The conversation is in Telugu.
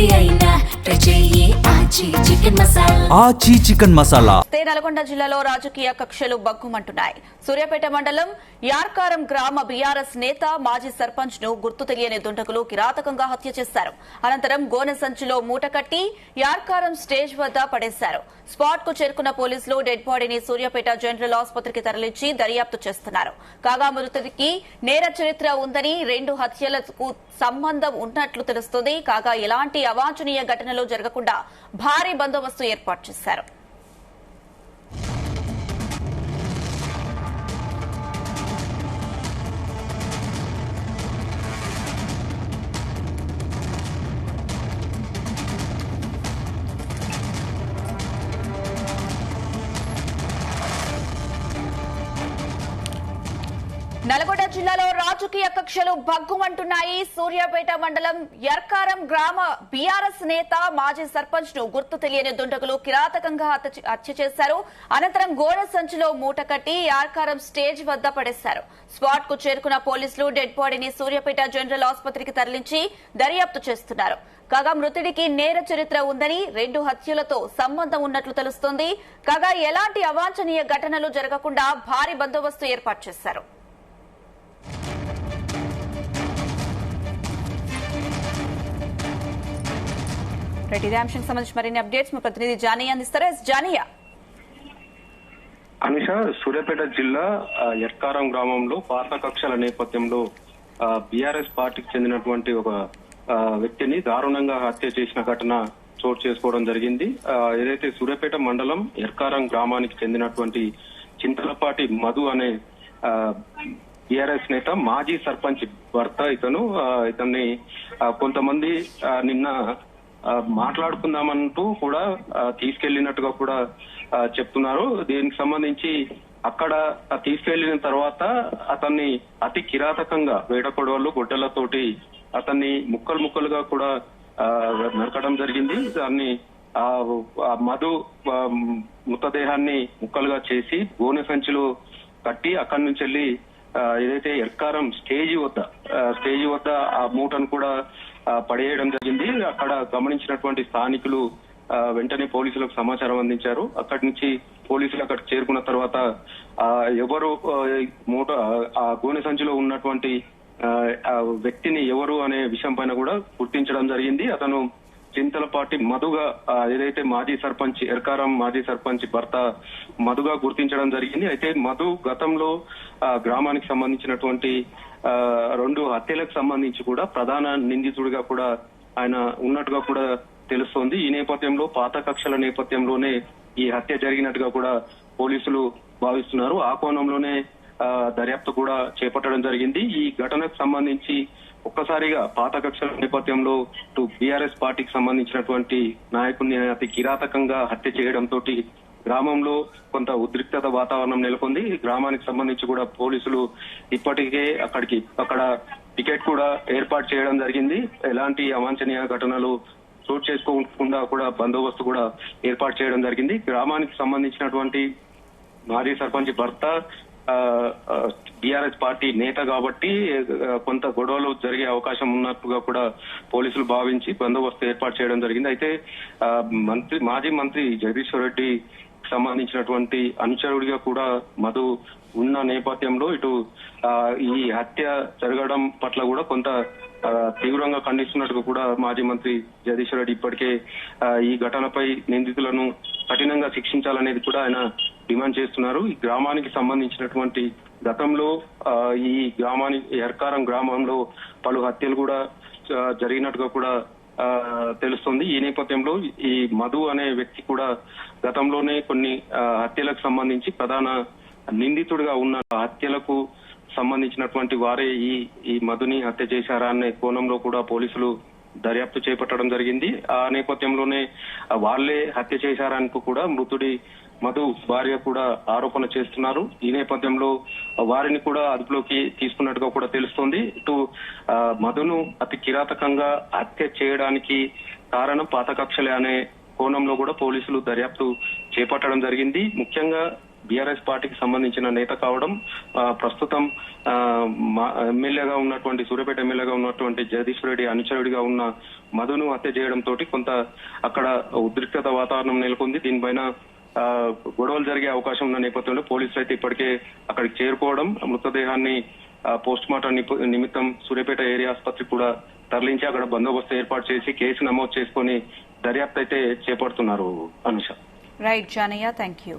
ఏది అయినా ఆచి చికెన్ మసాలా. నల్గొండ జిల్లాలో రాజకీయ కక్షలు బగ్గుమంటున్నాయి. సూర్యాపేట మండలం యార్కారం గ్రామ బీఆర్ఎస్ నేత మాజీ సర్పంచ్ ను గుర్తు తెలియని దుండగులు కిరాతకంగా హత్య చేశారు. అనంతరం గోనె సంచిలో మూట కట్టి యార్కారం స్టేజ్ వద్ద పడేశారు. స్పాట్ కు చేరుకున్న పోలీసులు డెడ్ బాడీని సూర్యాపేట జనరల్ ఆసుపత్రికి తరలించి దర్యాప్తు చేస్తున్నారు. కాగా మృతుడికి నేర చరిత్ర ఉందని, 2 హత్యలకు సంబంధం ఉన్నట్లు తెలుస్తోంది. కాగా ఎలాంటి అవాంఛనీయ ఘటనలు జరగకుండా భారీ బందోబస్తు ఏర్పాటు చేశారు. నల్గొండ జిల్లాలో రాజకీయ కక్షలు భగ్గుమంటున్నాయి. సూర్యాపేట మండలం యర్కారం గ్రామ బీఆర్ఎస్ నేత మాజీ సర్పంచ్ ను గుర్తు తెలియని దుండగులు కిరాతకంగా హత్య చేశారు. అనంతరం గోడె సంచిలో మూట కట్టి యార్కారం స్టేజ్ వద్ద పడేశారు. స్పాట్ కు చేరుకున్న పోలీసులు డెడ్ బాడీని సూర్యాపేట జనరల్ ఆసుపత్రికి తరలించి దర్యాప్తు చేస్తున్నారు. కాగా మృతుడికి నేర చరిత్ర ఉందని, 2 హత్యలతో సంబంధం ఉన్నట్లు తెలుస్తోంది. కాగా ఎలాంటి అవాంఛనీయ ఘటనలు జరగకుండా భారీ బందోబస్తు ఏర్పాటు చేశారు. ఇదే అంశానికి సంబంధించి మరిన్ని అప్డేట్స్ మా ప్రతినిధి జానియా అందిస్తారు. జానియా. అనుష, సూర్యాపేట జిల్లా యర్కారం గ్రామంలో పాత కక్షల నేపథ్యంలో బీఆర్ఎస్ పార్టీకి చెందినటువంటి ఒక వ్యక్తిని దారుణంగా హత్య చేసిన ఘటన చోటు చేసుకోవడం జరిగింది. ఏదైతే సూర్యాపేట మండలం యర్కారం గ్రామానికి చెందినటువంటి చింతలపాటి మధు అనే బీఆర్ఎస్ నేత మాజీ సర్పంచ్ భర్త ఇతన్ని కొంతమంది నిన్న మాట్లాడుకుందామంటూ కూడా తీసుకెళ్లినట్టుగా కూడా చెప్తున్నారు. దీనికి సంబంధించి అక్కడ తీసుకెళ్లిన తర్వాత అతన్ని అతి కిరాతకంగా వేటకొడవలు గొడ్డలతోటి అతన్ని ముక్కలుగా కూడా నరకడం జరిగింది. దాన్ని మధు మృతదేహాన్ని ముక్కలుగా చేసి గోనె సంచిలో కట్టి అక్కడి నుంచి వెళ్లి ఏదైతే యర్కారం స్టేజి వద్ద ఆ మూటను కూడా పడేయడం జరిగింది. అక్కడ గమనించినటువంటి స్థానికులు వెంటనే పోలీసులకు సమాచారం అందించారు. అక్కడి నుంచి పోలీసులు అక్కడికి చేరుకున్న తర్వాత ఎవరు మూట ఆ గోనె సంచిలో ఉన్నటువంటి వ్యక్తిని ఎవరు అనే విషయం పైన కూడా గుర్తించడం జరిగింది. అతను చింతలపాటి మధుగా ఏదైతే మాజీ సర్పంచ్ యర్కారం మాజీ సర్పంచ్ భర్త మధుగా గుర్తించడం జరిగింది. అయితే మధు గతంలో గ్రామానికి సంబంధించినటువంటి 2 హత్యలకు సంబంధించి కూడా ప్రధాన నిందితుడిగా కూడా ఆయన ఉన్నట్టుగా కూడా తెలుస్తోంది. ఈ నేపథ్యంలో పాత కక్షల నేపథ్యంలోనే ఈ హత్య జరిగినట్టుగా కూడా పోలీసులు భావిస్తున్నారు. ఆ కోణంలోనే దర్యాప్తు కూడా చేపట్టడం జరిగింది. ఈ ఘటనకు సంబంధించి ఒక్కసారిగా పాత కక్షల నేపథ్యంలో బీఆర్ఎస్ పార్టీకి సంబంధించినటువంటి నాయకుడిని అతి కిరాతకంగా హత్య చేయడంతో గ్రామంలో కొంత ఉద్రిక్తత వాతావరణం నెలకొంది. గ్రామానికి సంబంధించి కూడా పోలీసులు ఇప్పటికే అక్కడ టికెట్ కూడా ఏర్పాటు చేయడం జరిగింది. ఎలాంటి అవాంఛనీయ ఘటనలు చోటు చేసుకోకుండా కూడా బందోబస్తు కూడా ఏర్పాటు చేయడం జరిగింది. గ్రామానికి సంబంధించినటువంటి మాజీ సర్పంచ్ భర్త బీఆర్ఎస్ పార్టీ నేత కాబట్టి కొంత గొడవలు జరిగే అవకాశం ఉన్నట్టుగా కూడా పోలీసులు భావించి బందోబస్తు ఏర్పాటు చేయడం జరిగింది. అయితే మాజీ మంత్రి జగదీశ్వర్ రెడ్డి సంబంధించినటువంటి అనుచరుడిగా కూడా మధు ఉన్న నేపథ్యంలో ఈ హత్య జరగడం పట్ల కూడా కొంత తీవ్రంగా ఖండిస్తున్నట్టుగా కూడా మాజీ మంత్రి జగదీశ్వర్ రెడ్డి ఇప్పటికే ఈ ఘటనపై నిందితులను కఠినంగా శిక్షించాలనేది కూడా ఆయన డిమాండ్ చేస్తున్నారు. ఈ గ్రామానికి సంబంధించినటువంటి గతంలో ఈ యర్కారం గ్రామంలో పలు హత్యలు కూడా జరిగినట్టుగా కూడా తెలుస్తుంది. ఈ నేపథ్యంలో ఈ మధు అనే వ్యక్తి కూడా గతంలోనే కొన్ని హత్యలకు సంబంధించి ప్రధాన నిందితుడిగా ఉన్న హత్యలకు సంబంధించినటువంటి వారే ఈ మధుని హత్య చేశారా అనే కోణంలో కూడా పోలీసులు దర్యాప్తు చేపట్టడం జరిగింది. ఆ నేపథ్యంలోనే వాళ్లే హత్య చేశారని కూడా మృతుడి మధు భార్య కూడా ఆరోపణ చేస్తున్నారు. ఈ నేపథ్యంలో వారిని కూడా అదుపులోకి తీసుకున్నట్టుగా కూడా తెలుస్తోంది. మధును అతి కిరాతకంగా హత్య చేయడానికి కారణం పాత కక్షలే అనే కోణంలో కూడా పోలీసులు దర్యాప్తు చేపట్టడం జరిగింది. ముఖ్యంగా బీఆర్ఎస్ పార్టీకి సంబంధించిన నేత కావడం, ప్రస్తుతం ఎమ్మెల్యేగా ఉన్నటువంటి సూర్యాపేట ఎమ్మెల్యేగా ఉన్నటువంటి జగదీష్ రెడ్డి అనుచరుడిగా ఉన్న మధును హత్య చేయడంతో కొంత అక్కడ ఉద్రిక్తత వాతావరణం నెలకొంది. దీనిపైన గొడవలు జరిగే అవకాశం ఉన్న నేపథ్యంలో పోలీసులు అయితే ఇప్పటికే అక్కడికి చేరుకోవడం, మృతదేహాన్ని పోస్ట్ మార్టం నిమిత్తం సూర్యాపేట ఏరియా ఆసుపత్రికి కూడా తరలించి అక్కడ బందోబస్తు ఏర్పాటు చేసి కేసు నమోదు చేసుకుని దర్యాప్తు అయితే చేపడుతున్నారు. Anusha. Right Janaiah, thank you.